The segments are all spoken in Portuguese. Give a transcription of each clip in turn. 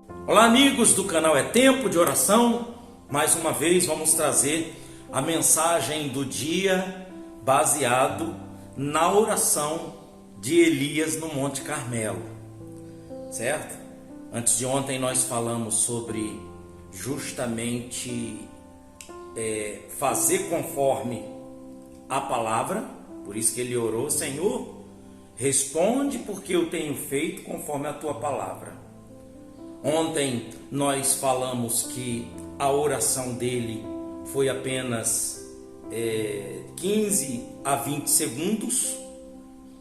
Olá, amigos do canal É Tempo de Oração. Mais uma vez vamos trazer a mensagem do dia baseado na oração de Elias no Monte Carmelo, certo? Antes de ontem nós falamos sobre justamente fazer conforme a palavra. Por isso que ele orou: Senhor, responde, porque eu tenho feito conforme a tua palavra. Ontem nós falamos que a oração dele foi apenas 15 a 20 segundos,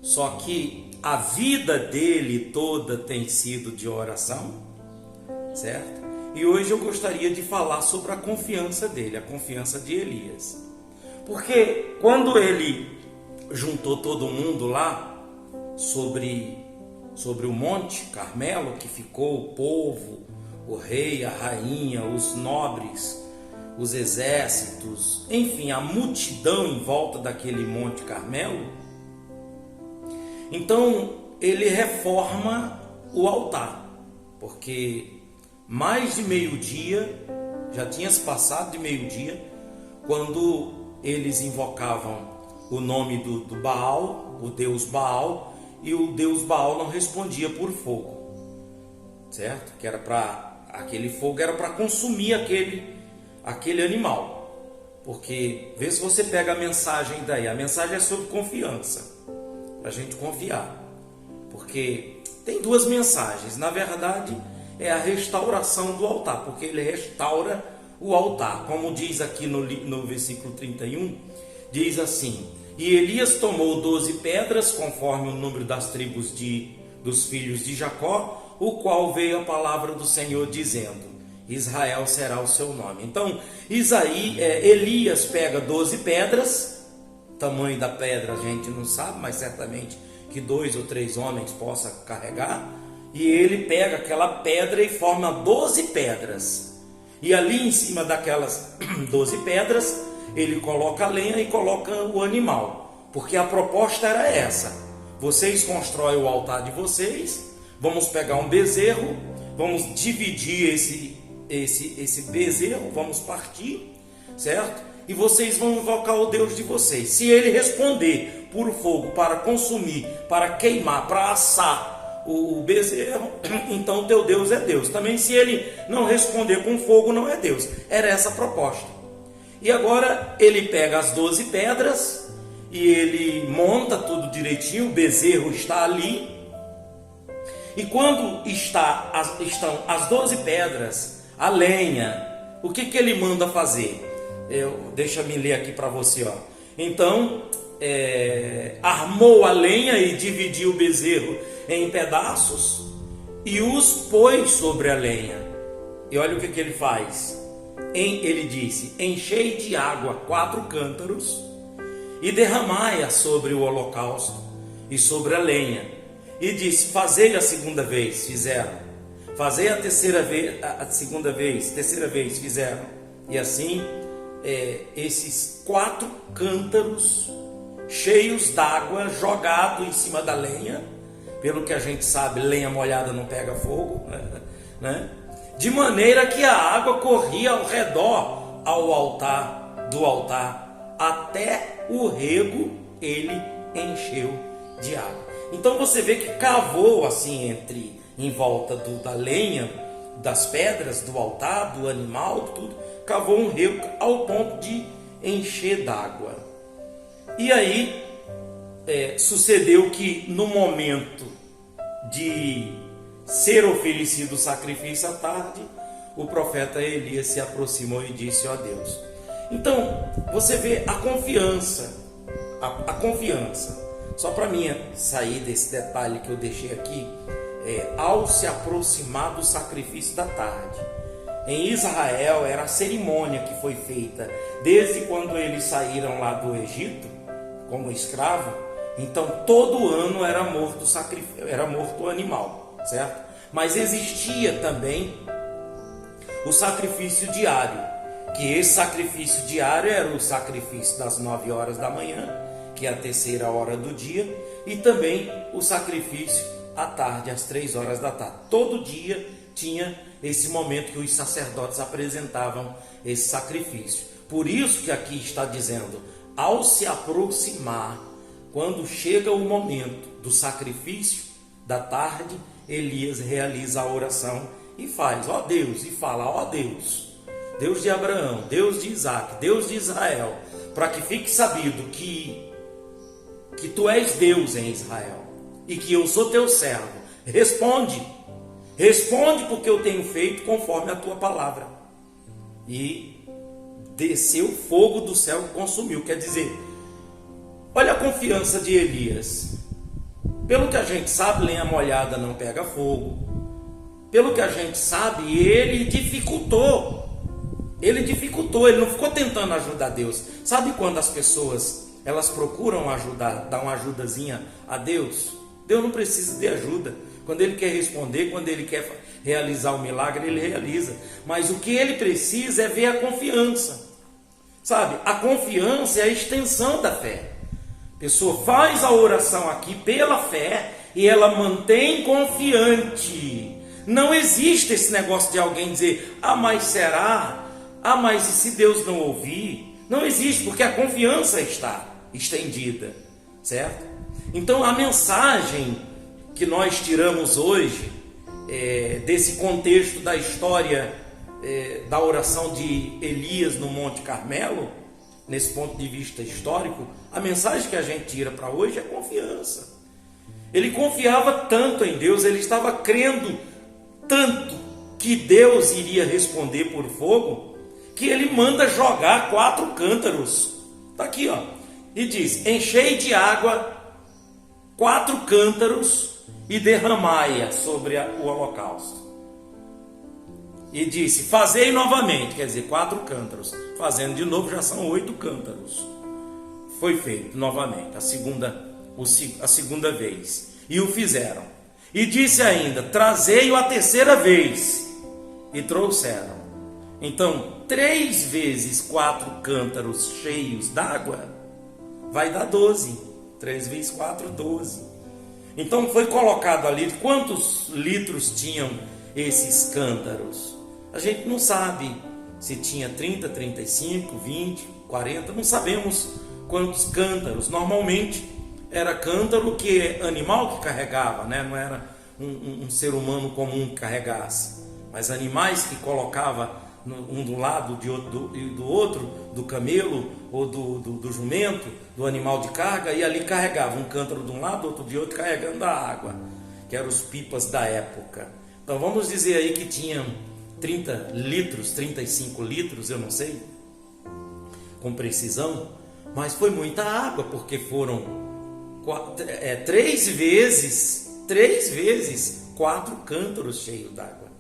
só que a vida dele toda tem sido de oração, certo? E hoje eu gostaria de falar sobre a confiança dele, a confiança de Elias. Porque quando ele juntou todo mundo lá sobre o Monte Carmelo, que ficou o povo, o rei, a rainha, os nobres, os exércitos, enfim, a multidão em volta daquele Monte Carmelo, então ele reforma o altar, porque mais de meio-dia, já tinha se passado de meio-dia, quando eles invocavam o nome do Baal, o deus Baal, e o deus Baal não respondia por fogo, certo? Que era para aquele fogo era para consumir aquele animal. Porque vê se você pega a mensagem daí. A mensagem é sobre confiança, para a gente confiar. Porque tem duas mensagens. Na verdade, é a restauração do altar, porque ele restaura o altar. Como diz aqui no versículo 31, diz assim: e Elias tomou 12 pedras, conforme o número das tribos dos filhos de Jacó, o qual veio a palavra do Senhor dizendo: Israel será o seu nome. Então, Elias pega 12 pedras, tamanho da pedra a gente não sabe, mas certamente que 2 ou 3 homens possam carregar, e ele pega aquela pedra e forma 12 pedras, e ali em cima daquelas 12 pedras, ele coloca a lenha e coloca o animal, porque a proposta era essa: vocês constroem o altar de vocês, vamos pegar um bezerro, vamos dividir esse bezerro, vamos partir, certo? E vocês vão invocar o Deus de vocês. Se ele responder por fogo para consumir, para queimar, para assar o bezerro, então teu Deus é Deus. Também se ele não responder com fogo, não é Deus. Era essa a proposta. E agora ele pega as 12 pedras e ele monta tudo direitinho, o bezerro está ali. E quando estão as 12 pedras, a lenha, o que ele manda fazer? Deixa eu ler aqui para você, ó. Então, armou a lenha e dividiu o bezerro em pedaços e os pôs sobre a lenha. E olha o que ele faz. Ele disse: enchei de água 4 cântaros e derramai-a sobre o holocausto e sobre a lenha. E disse: fazei a segunda vez. Fizeram. Fazei a terceira vez. Fizeram. E assim, esses 4 cântaros cheios d'água jogados em cima da lenha. Pelo que a gente sabe, lenha molhada não pega fogo, né? De maneira que a água corria ao redor do altar, até o rego ele encheu de água. Então você vê que cavou assim em volta da lenha, das pedras, do altar, do animal, tudo, cavou um rego ao ponto de encher d'água. E aí sucedeu que no momento de ser oferecido o sacrifício à tarde, o profeta Elias se aproximou e disse: ó Deus. Então você vê a confiança, a confiança. Só para mim sair desse detalhe que eu deixei aqui, ao se aproximar do sacrifício da tarde. Em Israel era a cerimônia que foi feita desde quando eles saíram lá do Egito como escravo. Então todo ano era morto o animal, certo? Mas existia também o sacrifício diário, que esse sacrifício diário era o sacrifício das 9 horas da manhã, que é a terceira hora do dia, e também o sacrifício à tarde, às 3 horas da tarde. Todo dia tinha esse momento que os sacerdotes apresentavam esse sacrifício. Por isso que aqui está dizendo, ao se aproximar, quando chega o momento do sacrifício da tarde, Elias realiza a oração e faz, ó Deus, e fala, ó Deus, Deus de Abraão, Deus de Isaac, Deus de Israel, para que fique sabido que tu és Deus em Israel e que eu sou teu servo. Responde porque eu tenho feito conforme a tua palavra. E desceu fogo do céu e consumiu. Quer dizer, olha a confiança de Elias. Pelo que a gente sabe, lenha molhada não pega fogo. Pelo que a gente sabe, ele dificultou, ele não ficou tentando ajudar Deus. Sabe quando as pessoas, elas procuram ajudar, dar uma ajudazinha a Deus? Deus não precisa de ajuda. Quando ele quer responder, quando ele quer realizar o milagre, ele realiza. Mas o que ele precisa é ver a confiança. Sabe, a confiança é a extensão da fé. A pessoa faz a oração aqui pela fé e ela mantém confiante. Não existe esse negócio de alguém dizer, mas será? Mas e se Deus não ouvir? Não existe, porque a confiança está estendida, certo? Então a mensagem que nós tiramos hoje, desse contexto da história da oração de Elias no Monte Carmelo, nesse ponto de vista histórico, a mensagem que a gente tira para hoje é confiança. Ele confiava tanto em Deus, ele estava crendo tanto que Deus iria responder por fogo, que ele manda jogar 4 cântaros. Está aqui, ó. E diz, enchei de água 4 cântaros e derramai-a sobre o holocausto. E disse, fazei novamente, quer dizer, 4 cântaros. Fazendo de novo já são 8 cântaros. Foi feito novamente, a segunda vez. E o fizeram. E disse ainda, trazei-o a terceira vez. E trouxeram. Então, 3 vezes 4 cântaros cheios d'água, vai dar 12. 3 vezes 4, 12. Então foi colocado ali, quantos litros tinham esses cântaros? A gente não sabe se tinha 30, 35, 20, 40, não sabemos quantos cântaros. Normalmente era cântaro que é animal que carregava, né? Não era um ser humano comum que carregasse, mas animais que colocava um do lado do outro, do camelo ou do jumento, do animal de carga, e ali carregava um cântaro de um lado, outro de outro, carregando a água, que eram os pipas da época. Então vamos dizer aí que tinham 30 litros, 35 litros, eu não sei com precisão, mas foi muita água, porque foram 3 vezes 4 cântaros cheios d'água.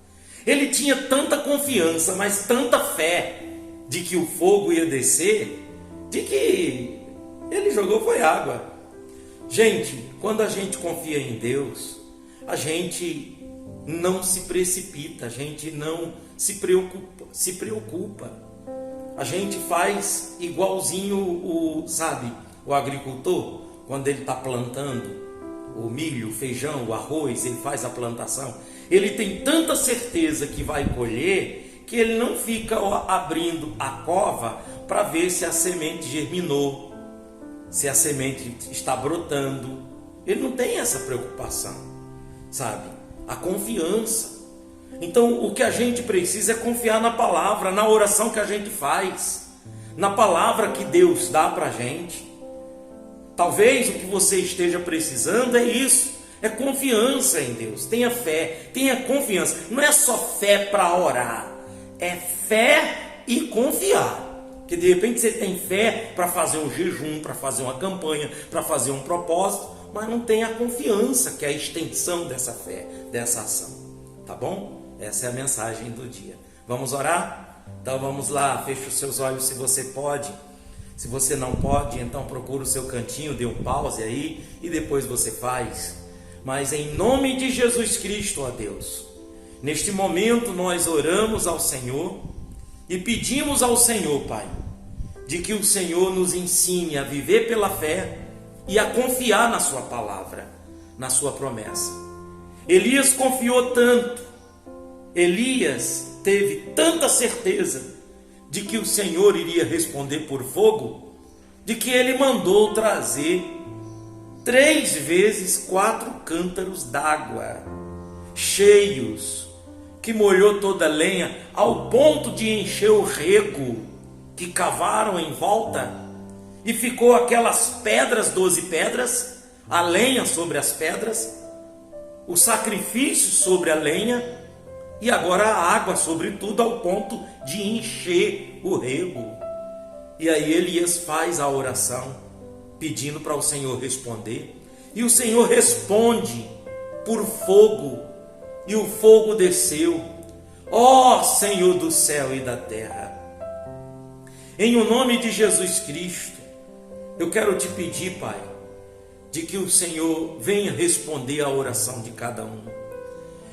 Ele tinha tanta confiança, mas tanta fé de que o fogo ia descer, de que ele jogou foi água. Gente, quando a gente confia em Deus, a gente não se precipita, a gente não se preocupa. A gente faz igualzinho o agricultor, quando ele está plantando o milho, o feijão, o arroz, ele faz a plantação. Ele tem tanta certeza que vai colher, que ele não fica abrindo a cova para ver se a semente germinou, se a semente está brotando. Ele não tem essa preocupação, sabe? A confiança. Então o que a gente precisa é confiar na palavra, na oração que a gente faz, na palavra que Deus dá para a gente. Talvez o que você esteja precisando é isso, é confiança em Deus. Tenha fé, tenha confiança. Não é só fé para orar, é fé e confiar. Porque de repente você tem fé para fazer um jejum, para fazer uma campanha, para fazer um propósito, mas não tem a confiança, que é a extensão dessa fé, dessa ação. Tá bom? Essa é a mensagem do dia. Vamos orar? Então vamos lá, feche os seus olhos se você pode. Se você não pode, então procura o seu cantinho, dê um pause aí e depois você faz. Mas em nome de Jesus Cristo, ó Deus, neste momento nós oramos ao Senhor e pedimos ao Senhor, Pai, de que o Senhor nos ensine a viver pela fé e a confiar na sua palavra, na sua promessa. Elias confiou tanto Elias teve tanta certeza de que o Senhor iria responder por fogo, de que ele mandou trazer 3 vezes 4 cântaros d'água cheios, que molhou toda a lenha ao ponto de encher o rego que cavaram em volta, e ficou aquelas pedras, 12 pedras, a lenha sobre as pedras, o sacrifício sobre a lenha, e agora a água sobre tudo, ao ponto de encher o rego. E aí Elias faz a oração, pedindo para o Senhor responder, e o Senhor responde por fogo, e o fogo desceu. Ó Senhor do céu e da terra, em o nome de Jesus Cristo, eu quero te pedir, Pai, de que o Senhor venha responder a oração de cada um.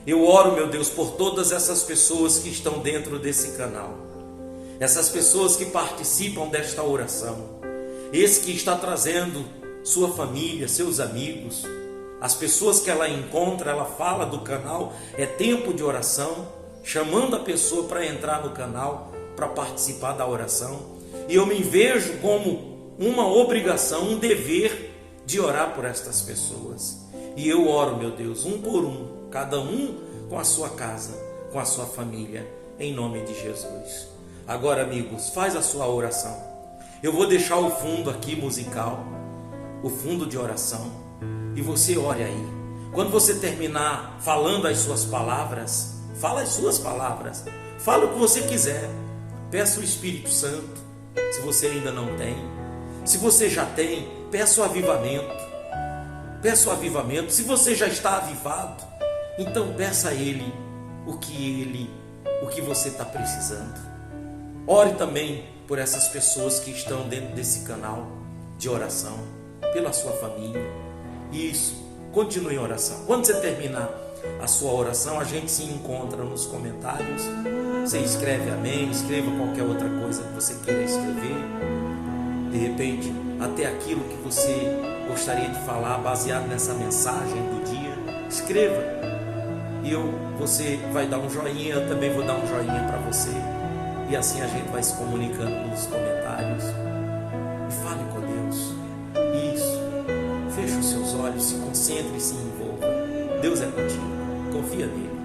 Eu oro, meu Deus, por todas essas pessoas que estão dentro desse canal, essas pessoas que participam desta oração, esse que está trazendo sua família, seus amigos, as pessoas que ela encontra, ela fala do canal, é tempo de oração, chamando a pessoa para entrar no canal, para participar da oração. E eu me vejo como uma obrigação, um dever de orar por estas pessoas. E eu oro, meu Deus, um por um, cada um com a sua casa, com a sua família, em nome de Jesus. Agora, amigos, faz a sua oração. Eu vou deixar o fundo aqui musical, o fundo de oração, e você ore aí. Quando você terminar falando as suas palavras, fala as suas palavras, fala o que você quiser. Peça o Espírito Santo, se você ainda não tem. Se você já tem, peça o avivamento. Peça o avivamento. Se você já está avivado, então peça a Ele o que você está precisando. Ore também por essas pessoas que estão dentro desse canal de oração, pela sua família. Isso, continue em oração. Quando você terminar a sua oração, a gente se encontra nos comentários. Você escreve amém, escreva qualquer outra coisa que você queira escrever. De repente, até aquilo que você gostaria de falar, baseado nessa mensagem do dia, escreva. E você vai dar um joinha, eu também vou dar um joinha para você. E assim a gente vai se comunicando nos comentários. E fale com Deus. Isso. Feche os seus olhos, se concentre e se envolva. Deus é contigo. Confia nele.